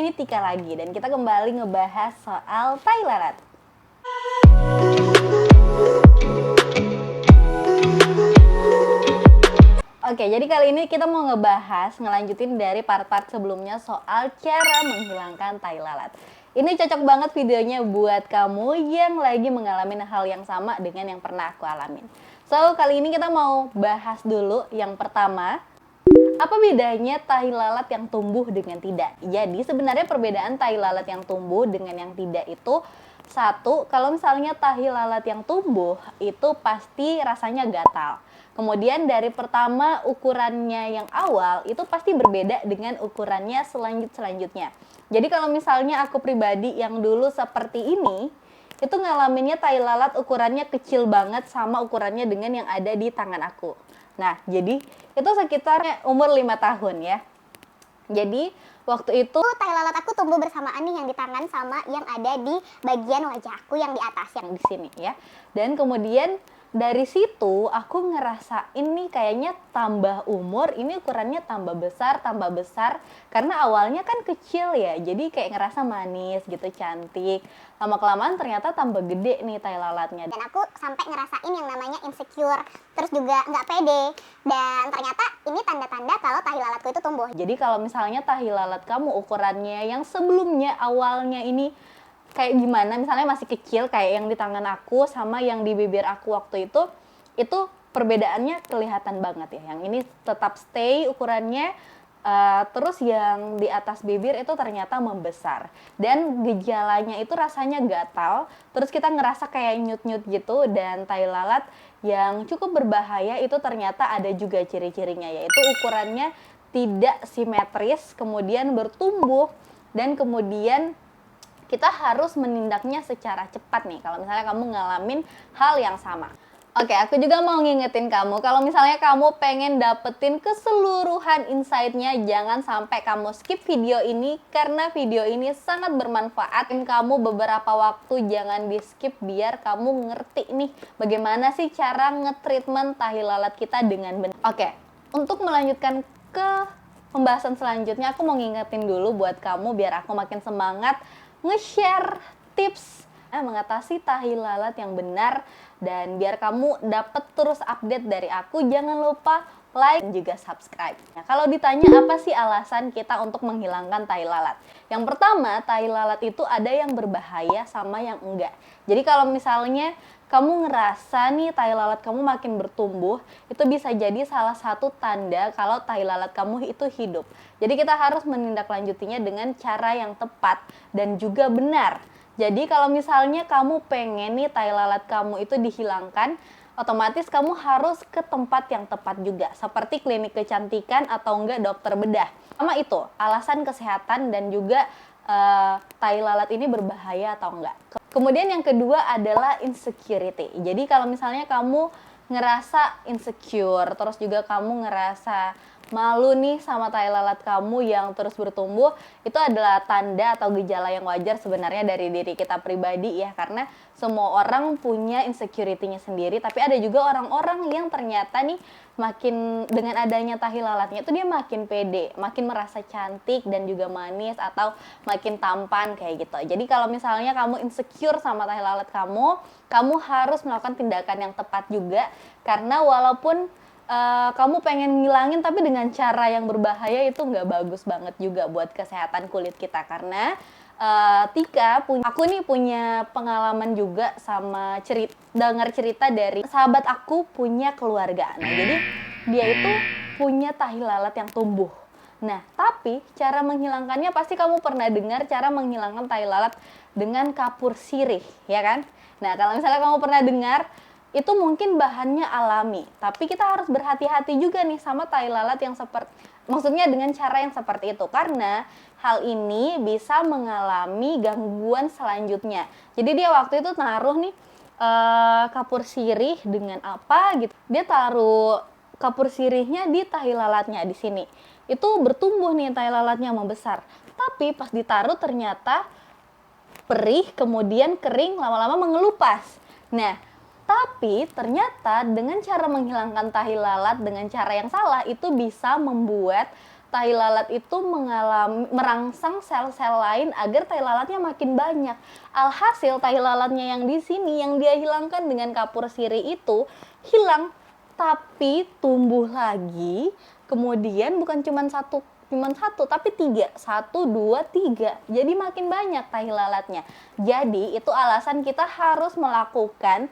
ini Tika lagi dan kita kembali ngebahas soal tai lalat. Oke, jadi kali ini kita mau ngelanjutin dari part-part sebelumnya soal cara menghilangkan tai lalat. Ini cocok banget videonya buat kamu yang lagi mengalami hal yang sama dengan yang pernah aku alamin. So, kali ini kita mau bahas dulu yang pertama, apa bedanya tai lalat yang tumbuh dengan tidak? Jadi sebenarnya perbedaan tai lalat yang tumbuh dengan yang tidak itu, satu, kalau misalnya tai lalat yang tumbuh itu pasti rasanya gatal. Kemudian dari pertama ukurannya yang awal itu pasti berbeda dengan ukurannya selanjutnya. Jadi kalau misalnya aku pribadi yang dulu seperti ini, itu ngalaminnya tai lalat ukurannya kecil banget sama ukurannya dengan yang ada di tangan aku. Nah, jadi itu sekitar umur 5 tahun ya. Jadi waktu itu tai lalat aku tumbuh bersamaan nih yang di tangan sama yang ada di bagian wajah aku yang di atas, yang di sini ya. Dan kemudian dari situ aku ngerasain nih kayaknya tambah umur ini ukurannya tambah besar karena awalnya kan kecil ya, jadi kayak ngerasa manis gitu, cantik. Lama-kelamaan ternyata tambah gede nih tai lalatnya. Dan aku sampai ngerasain yang namanya insecure, terus juga nggak pede. Dan ternyata ini tanda-tanda kalau tahi lalatku itu tumbuh. Jadi kalau misalnya tahi lalat kamu ukurannya yang sebelumnya awalnya ini kayak gimana, misalnya masih kecil kayak yang di tangan aku sama yang di bibir aku waktu itu perbedaannya kelihatan banget ya. Yang ini tetap stay ukurannya, terus yang di atas bibir itu ternyata membesar. Dan gejalanya itu rasanya gatal, terus kita ngerasa kayak nyut-nyut gitu. Dan tai lalat yang cukup berbahaya itu ternyata ada juga ciri-cirinya, yaitu ukurannya tidak simetris, kemudian bertumbuh, dan kemudian kita harus menindaknya secara cepat nih kalau misalnya kamu ngalamin hal yang sama. Oke, aku juga mau ngingetin kamu kalau misalnya kamu pengen dapetin keseluruhan insight-nya, jangan sampai kamu skip video ini karena video ini sangat bermanfaat. Kamu beberapa waktu jangan di skip biar kamu ngerti nih bagaimana sih cara nge-treatment tahi lalat kita dengan benar. Oke, untuk melanjutkan ke pembahasan selanjutnya, aku mau ngingetin dulu buat kamu biar aku makin semangat nge-share tips mengatasi tahi lalat yang benar, dan biar kamu dapat terus update dari aku, jangan lupa like dan juga subscribe. Nah, kalau ditanya apa sih alasan kita untuk menghilangkan tahi lalat? Yang pertama, tahi lalat itu ada yang berbahaya sama yang enggak. Jadi kalau misalnya kamu ngerasa nih tai lalat kamu makin bertumbuh, itu bisa jadi salah satu tanda kalau tai lalat kamu itu hidup. Jadi kita harus menindaklanjutinya dengan cara yang tepat dan juga benar. Jadi kalau misalnya kamu pengen nih tai lalat kamu itu dihilangkan, otomatis kamu harus ke tempat yang tepat juga, seperti klinik kecantikan atau enggak dokter bedah. Sama itu, alasan kesehatan dan juga tai lalat ini berbahaya atau enggak. Kemudian yang kedua adalah insecurity. Jadi kalau misalnya kamu ngerasa insecure, terus juga kamu ngerasa malu nih sama tai lalat kamu yang terus bertumbuh, itu adalah tanda atau gejala yang wajar sebenarnya dari diri kita pribadi ya, karena semua orang punya insecurity-nya sendiri, tapi ada juga orang-orang yang ternyata nih makin dengan adanya tahi lalatnya itu dia makin pede, makin merasa cantik dan juga manis atau makin tampan kayak gitu. Jadi kalau misalnya kamu insecure sama tahi lalat kamu harus melakukan tindakan yang tepat juga, karena walaupun kamu pengen ngilangin tapi dengan cara yang berbahaya itu nggak bagus banget juga buat kesehatan kulit kita. Karena aku nih punya pengalaman juga sama dengar cerita dari sahabat aku punya keluarga. Nah, jadi dia itu punya tahi lalat yang tumbuh. Nah, tapi cara menghilangkannya pasti kamu pernah dengar cara menghilangkan tahi lalat dengan kapur sirih, ya kan? Nah, kalau misalnya kamu pernah dengar, itu mungkin bahannya alami, tapi kita harus berhati-hati juga nih sama tai lalat yang maksudnya dengan cara yang seperti itu, karena hal ini bisa mengalami gangguan selanjutnya. Jadi dia waktu itu naruh nih kapur sirih dengan apa gitu, dia taruh kapur sirihnya di tahi lalatnya di sini, itu bertumbuh nih tahi lalatnya membesar, tapi pas ditaruh ternyata perih, kemudian kering, lama-lama mengelupas. Nah, tapi ternyata dengan cara menghilangkan tahi lalat dengan cara yang salah itu bisa membuat tahi lalat itu merangsang sel-sel lain agar tahi lalatnya makin banyak. Alhasil tahi lalatnya yang di sini yang dia hilangkan dengan kapur sirih itu hilang, tapi tumbuh lagi. Kemudian bukan cuman satu tapi tiga, 1, 2, 3, jadi makin banyak tahi lalatnya. Jadi itu alasan kita harus melakukan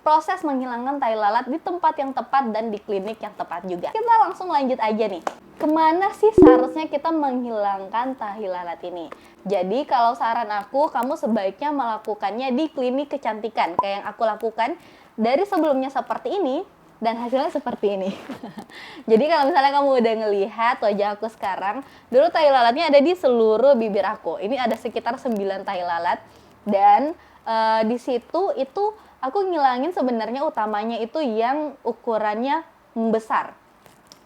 proses menghilangkan tahi lalat di tempat yang tepat dan di klinik yang tepat juga. Kita langsung lanjut aja nih. Kemana sih seharusnya kita menghilangkan tahi lalat ini? Jadi kalau saran aku, kamu sebaiknya melakukannya di klinik kecantikan kayak yang aku lakukan. Dari sebelumnya seperti ini dan hasilnya seperti ini. Jadi kalau misalnya kamu udah ngelihat wajah aku sekarang, dulu tahi lalatnya ada di seluruh bibir aku. Ini ada sekitar 9 tahi lalat dan di situ itu aku ngilangin sebenarnya utamanya itu yang ukurannya besar.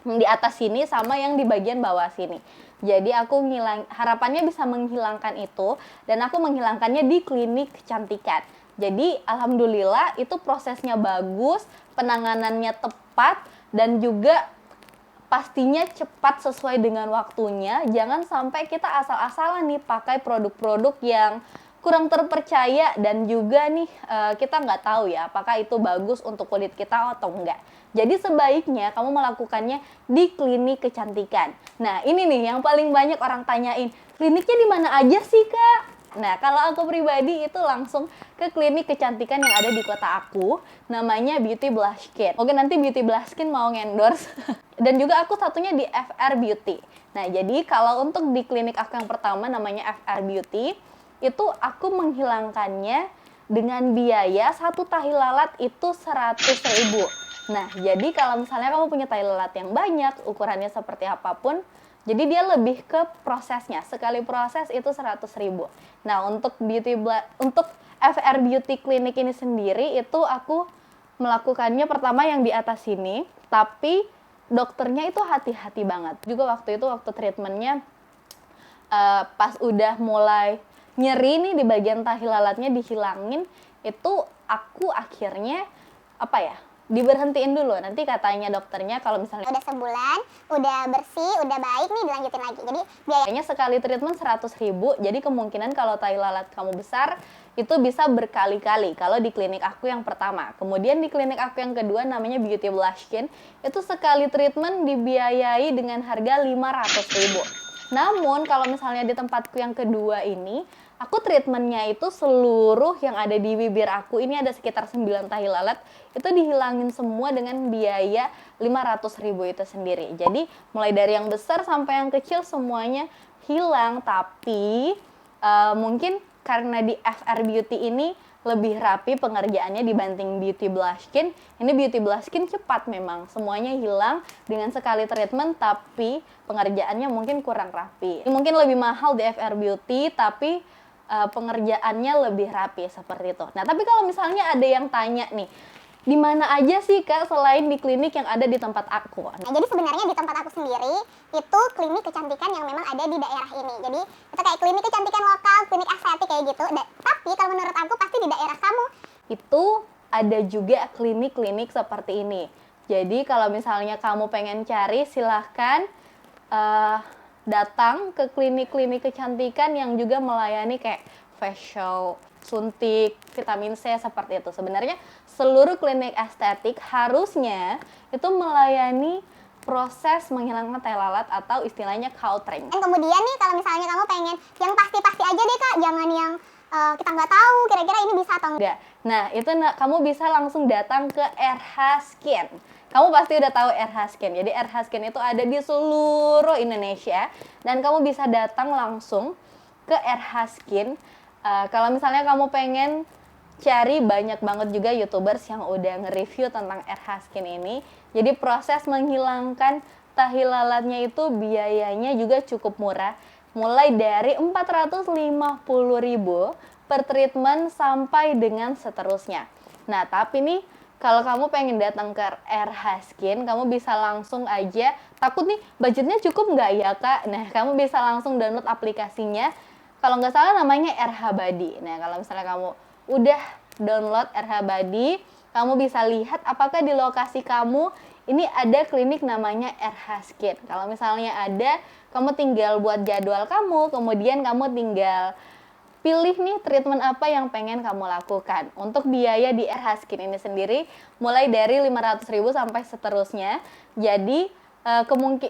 Di atas sini sama yang di bagian bawah sini. Jadi aku harapannya bisa menghilangkan itu dan aku menghilangkannya di klinik kecantikan. Jadi alhamdulillah itu prosesnya bagus, penanganannya tepat dan juga pastinya cepat sesuai dengan waktunya. Jangan sampai kita asal-asalan nih pakai produk-produk yang kurang terpercaya dan juga nih kita nggak tahu ya apakah itu bagus untuk kulit kita atau enggak. Jadi sebaiknya kamu melakukannya di klinik kecantikan. Nah ini nih yang paling banyak orang tanyain, kliniknya di mana aja sih Kak? Nah kalau aku pribadi itu langsung ke klinik kecantikan yang ada di kota aku, namanya Beauty Blush Skin. Oke nanti Beauty Blush Skin mau ngendorse. Dan juga aku satunya di FR Beauty. Nah jadi kalau untuk di klinik aku yang pertama namanya FR Beauty, itu aku menghilangkannya dengan biaya satu tahi lalat itu 100.000. Nah, jadi kalau misalnya kamu punya tahi lalat yang banyak, ukurannya seperti apapun, jadi dia lebih ke prosesnya. Sekali proses itu 100.000. Nah, untuk FR Beauty Clinic ini sendiri itu aku melakukannya pertama yang di atas sini, tapi dokternya itu hati-hati banget. Juga waktu treatmentnya pas udah mulai nyeri nih di bagian tahi lalatnya dihilangin, itu aku akhirnya diberhentiin dulu. Nanti katanya dokternya kalau misalnya udah sebulan, udah bersih, udah baik nih dilanjutin lagi. Jadi biayanya sekali treatment 100.000. Jadi kemungkinan kalau tahi lalat kamu besar itu bisa berkali-kali kalau di klinik aku yang pertama. Kemudian di klinik aku yang kedua namanya Beauty Blush Skin, itu sekali treatment dibiayai dengan harga 500.000. Namun kalau misalnya di tempatku yang kedua ini, aku treatmentnya itu seluruh yang ada di bibir aku, ini ada sekitar 9 tahi lalat, itu dihilangin semua dengan biaya 500.000 itu sendiri. Jadi mulai dari yang besar sampai yang kecil semuanya hilang, tapi mungkin karena di FR Beauty ini lebih rapi pengerjaannya dibanding Beauty Blush Skin. Ini Beauty Blush Skin cepat memang, semuanya hilang dengan sekali treatment, tapi pengerjaannya mungkin kurang rapi. Ini mungkin lebih mahal di FR Beauty, tapi pengerjaannya lebih rapi seperti itu. Nah, tapi kalau misalnya ada yang tanya nih, di mana aja sih Kak selain di klinik yang ada di tempat aku? Nah, jadi sebenarnya di tempat aku sendiri itu klinik kecantikan yang memang ada di daerah ini. Jadi itu kayak klinik kecantikan lokal, klinik estetik kayak gitu. Tapi kalau menurut aku pasti di daerah kamu itu ada juga klinik-klinik seperti ini. Jadi kalau misalnya kamu pengen cari, silahkan datang ke klinik-klinik kecantikan yang juga melayani kayak facial, suntik, vitamin C seperti itu. Sebenarnya seluruh klinik estetik harusnya itu melayani proses menghilangkan tahi lalat atau istilahnya culturing. Dan kemudian nih kalau misalnya kamu pengen yang pasti-pasti aja deh Kak, jangan yang kita nggak tahu kira-kira ini bisa atau enggak. Nah itu kamu bisa langsung datang ke RH Skin. Kamu pasti udah tahu RH Skin. Jadi RH Skin itu ada di seluruh Indonesia dan kamu bisa datang langsung ke RH Skin. Kalau misalnya kamu pengen cari, banyak banget juga YouTubers yang udah nge-review tentang RH Skin ini. Jadi proses menghilangkan tahi lalatnya itu biayanya juga cukup murah. Mulai dari 450.000 per treatment sampai dengan seterusnya. Nah, tapi nih kalau kamu pengen datang ke RH Skin, kamu bisa langsung aja. Takut nih budgetnya cukup nggak ya Kak? Nah, kamu bisa langsung download aplikasinya. Kalau nggak salah namanya RH Body. Nah, kalau misalnya kamu udah download RH Body, kamu bisa lihat apakah di lokasi kamu ini ada klinik namanya RH Skin. Kalau misalnya ada, Kamu tinggal buat jadwal kamu, kemudian kamu tinggal pilih nih treatment apa yang pengen kamu lakukan. Untuk biaya di RH Skin ini sendiri mulai dari 500.000 sampai seterusnya. Jadi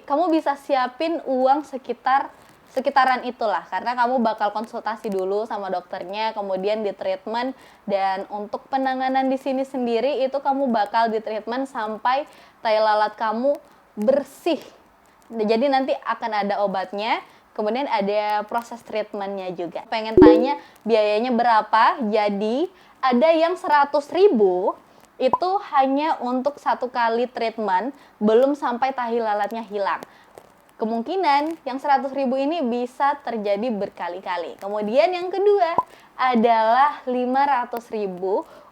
kamu bisa siapin uang sekitaran itulah, karena kamu bakal konsultasi dulu sama dokternya, kemudian di treatment, dan untuk penanganan di sini sendiri itu kamu bakal di treatment sampai tai lalat kamu bersih. Jadi nanti akan ada obatnya, kemudian ada proses treatmentnya juga. Pengen tanya biayanya berapa? Jadi ada yang 100.000 itu hanya untuk 1 kali treatment, belum sampai tahi lalatnya hilang. Kemungkinan yang 100.000 ini bisa terjadi berkali-kali. Kemudian yang kedua adalah 500.000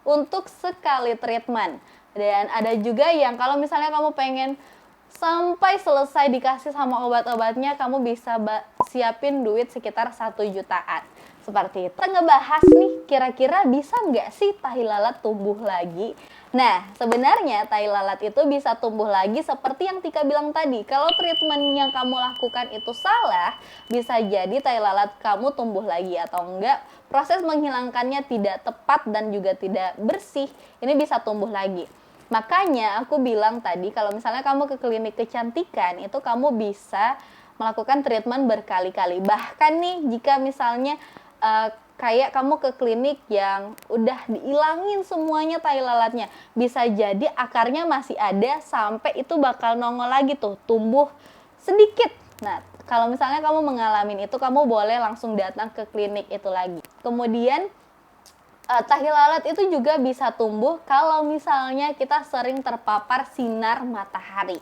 untuk sekali treatment. Dan ada juga yang kalau misalnya kamu pengen sampai selesai dikasih sama obat-obatnya, kamu bisa siapin duit sekitar 1 jutaan. Seperti itu. Kita ngebahas nih, kira-kira bisa nggak sih tahi lalat tumbuh lagi? Nah, sebenarnya tahi lalat itu bisa tumbuh lagi seperti yang Tika bilang tadi. Kalau treatment yang kamu lakukan itu salah, bisa jadi tahi lalat kamu tumbuh lagi atau enggak. Proses menghilangkannya tidak tepat dan juga tidak bersih, ini bisa tumbuh lagi. Makanya aku bilang tadi kalau misalnya kamu ke klinik kecantikan itu kamu bisa melakukan treatment berkali-kali. Bahkan nih jika misalnya kayak kamu ke klinik yang udah diilangin semuanya tai lalatnya, bisa jadi akarnya masih ada sampai itu bakal nongol lagi tuh, tumbuh sedikit. Nah, kalau misalnya kamu mengalami itu, kamu boleh langsung datang ke klinik itu lagi. Kemudian tahi lalat itu juga bisa tumbuh kalau misalnya kita sering terpapar sinar matahari.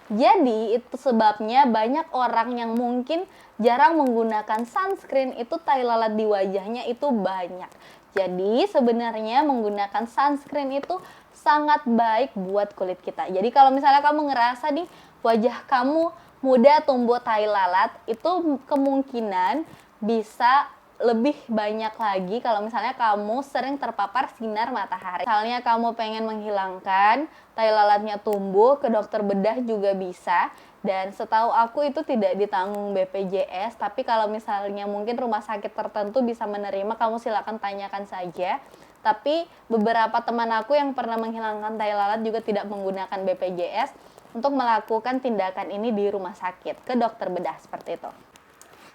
Jadi itu sebabnya banyak orang yang mungkin jarang menggunakan sunscreen itu tahi lalat di wajahnya itu banyak. Jadi sebenarnya menggunakan sunscreen itu sangat baik buat kulit kita. Jadi kalau misalnya kamu ngerasa nih wajah kamu mudah tumbuh tahi lalat, itu kemungkinan bisa lebih banyak lagi kalau misalnya kamu sering terpapar sinar matahari. Misalnya kamu pengen menghilangkan tai lalatnya tumbuh, ke dokter bedah juga bisa. Dan setahu aku itu tidak ditanggung BPJS, tapi kalau misalnya mungkin rumah sakit tertentu bisa menerima, kamu silakan tanyakan saja. Tapi beberapa teman aku yang pernah menghilangkan tai lalat juga tidak menggunakan BPJS untuk melakukan tindakan ini di rumah sakit, ke dokter bedah seperti itu.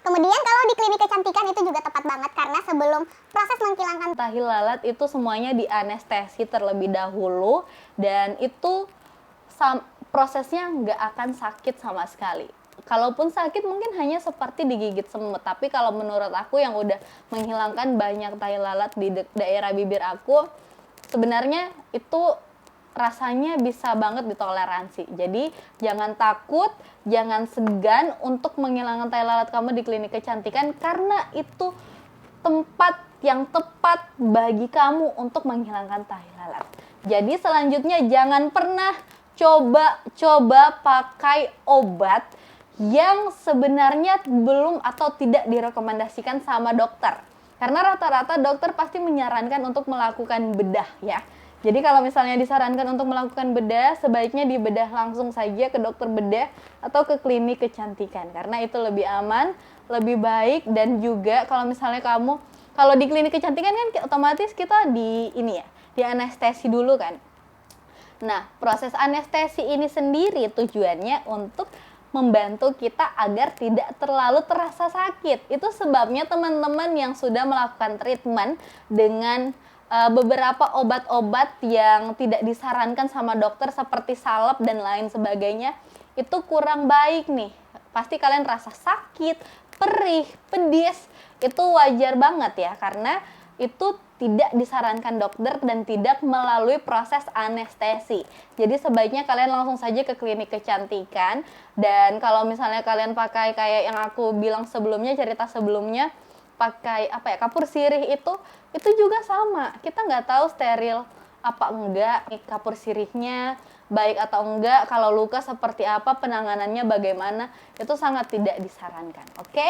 Kemudian kalau di klinik kecantikan itu juga tepat banget karena sebelum proses menghilangkan tahi lalat itu semuanya di anestesi terlebih dahulu, dan itu prosesnya nggak akan sakit sama sekali. Kalaupun sakit mungkin hanya seperti digigit semut, tapi kalau menurut aku yang udah menghilangkan banyak tahi lalat di daerah bibir aku, sebenarnya itu rasanya bisa banget ditoleransi. Jadi jangan takut, jangan segan untuk menghilangkan tai lalat kamu di klinik kecantikan, karena itu tempat yang tepat bagi kamu untuk menghilangkan tai lalat. Jadi selanjutnya jangan pernah coba pakai obat yang sebenarnya belum atau tidak direkomendasikan sama dokter. Karena rata-rata dokter pasti menyarankan untuk melakukan bedah ya. Jadi kalau misalnya disarankan untuk melakukan bedah, sebaiknya dibedah langsung saja ke dokter bedah atau ke klinik kecantikan. Karena itu lebih aman, lebih baik, dan juga kalau misalnya kamu, kalau di klinik kecantikan kan otomatis kita di anestesi dulu kan. Nah, proses anestesi ini sendiri tujuannya untuk membantu kita agar tidak terlalu terasa sakit. Itu sebabnya teman-teman yang sudah melakukan treatment dengan beberapa obat-obat yang tidak disarankan sama dokter seperti salep dan lain sebagainya, itu kurang baik nih. Pasti kalian rasa sakit, perih, pedis, itu wajar banget ya, karena itu tidak disarankan dokter dan tidak melalui proses anestesi. Jadi sebaiknya kalian langsung saja ke klinik kecantikan. Dan kalau misalnya kalian pakai kayak yang aku bilang sebelumnya, cerita sebelumnya, pakai kapur sirih itu juga sama. Kita nggak tahu steril apa enggak kapur sirihnya, baik atau enggak, kalau luka seperti apa, penanganannya bagaimana, itu sangat tidak disarankan. Oke?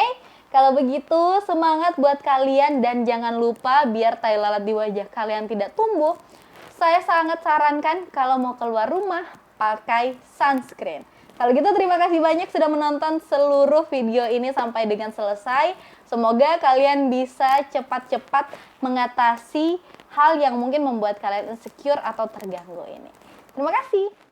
Kalau begitu semangat buat kalian, dan jangan lupa biar tai lalat di wajah kalian tidak tumbuh, saya sangat sarankan kalau mau keluar rumah pakai sunscreen. Kalau gitu terima kasih banyak sudah menonton seluruh video ini sampai dengan selesai. Semoga kalian bisa cepat-cepat mengatasi hal yang mungkin membuat kalian insecure atau terganggu ini. Terima kasih.